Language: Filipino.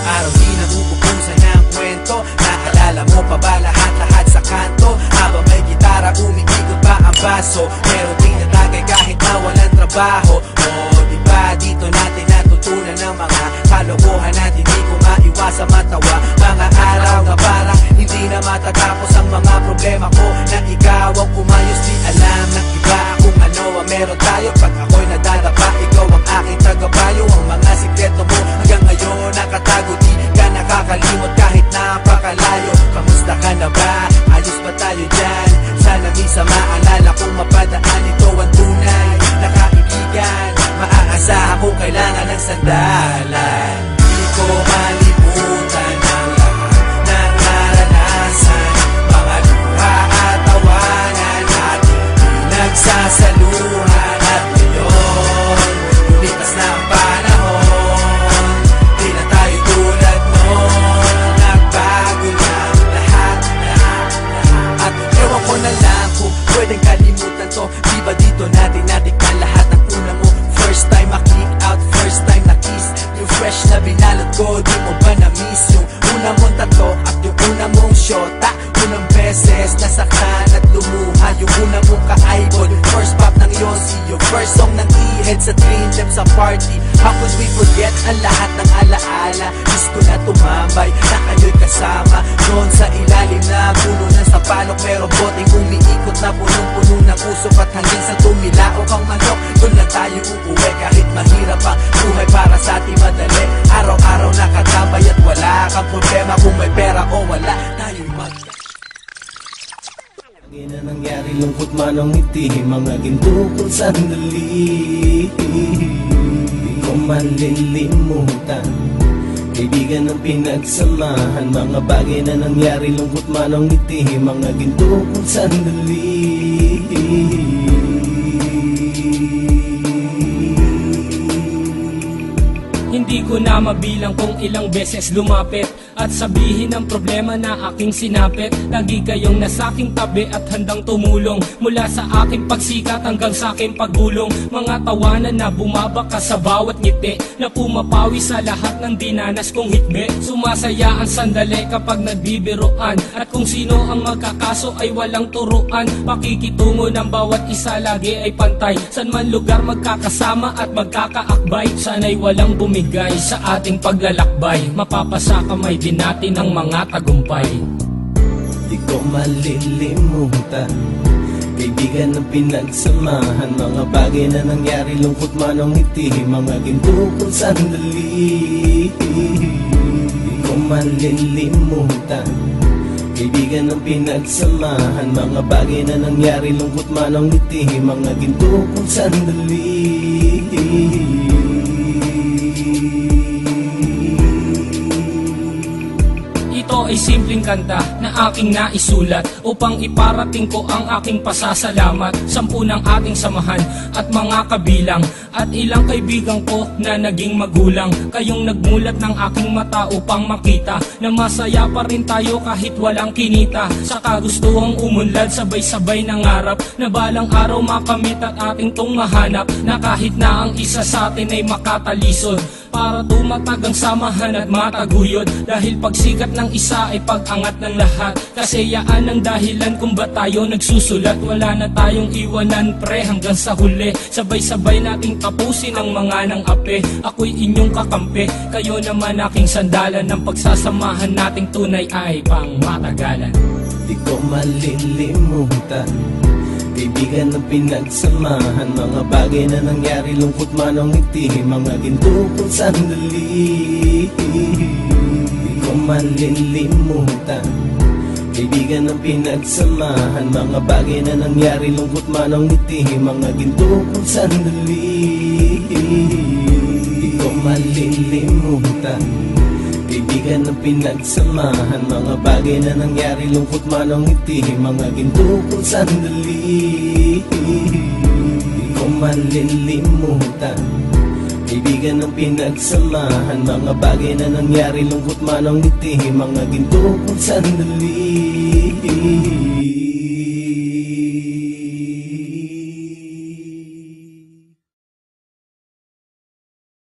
araw di nauubusan ng kwento. Naalala mo pa ba lahat-lahat sa kanto? Habang may gitara umiikot pa ang baso, pero di natagay kahit na walang trabaho. O diba dito natin natutunan ng mga kalokohan at hindi ko maiwasang matawa. Mga araw na parang hindi na matatapos ang mga problema ko, na ikaw ang kumayos. Di alam ng iba kung ano ang meron tayo. Pag ako'y nadadapa, ikaw ang aking tagapayo. Ang mga sikreto mo hanggang ngayon nakatago, di ka nakakalimot kahit napakalayo. Kamusta ka na ba? Ayos ba tayo dyan? Sana minsan maalala kung mapadaan, ito ang tunay na kaibigan. Maaasahan kung kailangan ng sandalan. Di ko malimutan ang lahat ng naranasan, mga luha at tawanan natin pinagsasaluhan. At ngayon, lumipas na ang panahon, di na tayo tulad noon. Nagbago na lahat. At ewan ko na lang kung pwedeng kalimutan to. Di ba dito natin natikman lahat ng una mo? First time ma-click out, first time na-kiss, yung fresh na binalot ko. Di mo ba na-miss yung una mong tato at yung una mong shota? Unang beses nasaktan at lumuha, yung una mong ka-eyeball, first pop ng Yossi, yung first song ng E-head sa train trip sa party. How could we forget ang lahat ng alaala? Miss ko na tumambay na kayo'y kasama doon sa ilalim na puno ng sapalok. Merong boteng umiikot na punong-puno ng usok, at hanggang sa tumilaok ang manok, doon lang tayo uuwi. Kahit mahirap ang buhay, para sa ating madali. Araw-araw nakatambay at wala kang problema. Kung may pera o wala, tayo'y Lagi na nangyari, lungkot man ang ngiti, mga ginto kong sandali. Di ko malilimutan, kaibigan ng pinagsamahan. Mga bagay na nangyari, lungkot man ang ngiti, mga ginto kong sandali. Hindi ko na mabilang kung ilang beses lumapit at sabihin ang problema na aking sinapit. Lagi kayong nasa aking tabi at handang tumulong, mula sa aking pagsikat hanggang sa aking paggulong. Mga tawanan na bumabaka sa bawat ngiti, na pumapawi sa lahat ng dinanas kong hitbe. Sumasaya ang sandali kapag nagbibiroan, at kung sino ang magkakaso ay walang turuan. Pakikitungo ng bawat isa lagi ay pantay, san man lugar magkakasama at magkakaakbay. Sana'y walang bumigay sa ating paglalakbay, mapapasa kamay din natin ang mga tagumpay. Di ko malilimutan, kaibigan ng pinagsamahan. Mga bagay na nangyari, lungkot man ang ngiti, mga ginto kong sandali. Di ko malilimutan, kaibigan ng pinagsamahan. Mga bagay na nangyari, lungkot man ang ngiti, mga ginto kong sandali. Ito ay simpleng kanta na aking naisulat upang iparating ko ang aking pasasalamat. 10 ng ating samahan at mga kabilang, at ilang kaibigan ko na naging magulang. Kayong nagmulat ng aking mata upang makita na masaya pa rin tayo kahit walang kinita. Sa kagustuhang umunlad, sabay-sabay nangarap na balang araw makamit at ating tong mahanap, na kahit na ang isa sa atin ay makatalisod, para tumatag ang samahan at mataguyod. Dahil pagsikat ng isa ay pag-angat ng lahat, kasi yaan ang dahilan kung ba tayo nagsusulat. Wala na tayong iwanan pre hanggang sa huli, sabay-sabay nating tapusin ang mga nang ape. Ako'y inyong kakampi, kayo naman aking sandalan. Ng pagsasamahan nating tunay ay pang matagalan. Di ko malilimutan, kaibigan ng pinagsamahan. Mga bagay na nangyari, lungkot man ang ngiti, mga ginto kong sandali. Di ko malilimutan, kaibigan ng pinagsamahan. Mga bagay na nangyari, lungkot man ang ngiti, mga ginto kong sandali. Di ko malilimutan, kaibigan ng pinagsamahan. Mga bagay na nangyari, lungkot man ang ngiti, mga ginto kong sandali. Di ko malilimutan, kaibigan ng pinagsamahan. Mga bagay na nangyari, lungkot man ang ngiti, mga ginto kong sandali.